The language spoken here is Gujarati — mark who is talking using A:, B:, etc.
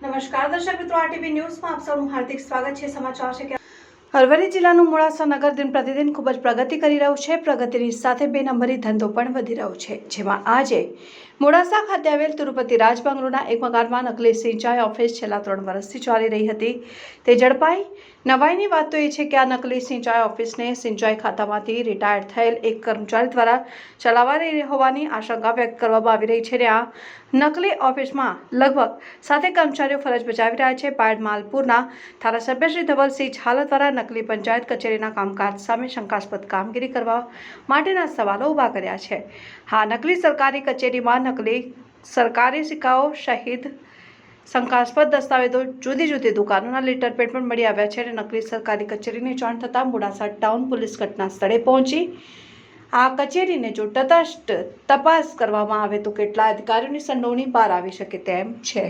A: નમસ્કાર દર્શક મિત્રો, આરટીવી ન્યૂઝમાં આપ સૌનું હાર્દિક સ્વાગત છે। સમાચાર છે કે અરવલ્લી જિલ્લાનું મોડાસા નગર દિન પ્રતિદિન ખૂબ જ પ્રગતિ કરી રહ્યું છે। પ્રગતિની સાથે બે નંબરી ધંધો પણ વધી રહ્યો છે, જેમાં આજે મોડાસા ખાતે આવેલ તિરુપતિ રાજબંગલોના એક મકાનમાં નકલી સિંચાઈ ઓફિસ છેલ્લા 3 વર્ષથી ચાલી રહી હતી તે ઝડપાઈ। નવાઈની વાત તો એ છે કે આ નકલી સિંચાઈ ઓફિસને સિંચાઈ ખાતામાંથી રિટાયર્ડ થયેલ એક કર્મચારી દ્વારા ચલાવાઈ હોવાની આશંકા વ્યક્ત કરવામાં આવી રહી છે। અને આ નકલી ઓફિસમાં લગભગ 7 કર્મચારીઓ ફરજ બજાવી રહ્યા છે। પાયડ માલપુરના ધારાસભ્ય શ્રી ધવલસિંહ ઝાલા દ્વારા નકલી પંચાયત કચેરીના કામકાજ સામે શંકાસ્પદ કામગીરી કરવા માટેના સવાલો ઊભા કર્યા છે। હા, નકલી સરકારી કચેરીમાં નકલી સરકારી સિક્કાઓ સહિત શંકાસ્પદ દસ્તાવેજો, જુદી જુદી દુકાનોના લેટરપેડ પણ મળી આવ્યા છે। અને નકલી સરકારી કચેરીની જાણ થતાં મોડાસા ટાઉન પોલીસ ઘટના સ્થળે પહોંચી આ કચેરીને જો તટસ્થ તપાસ કરવામાં આવે તો કેટલા અધિકારીઓની સંડોવણી બહાર આવી શકે તેમ છે।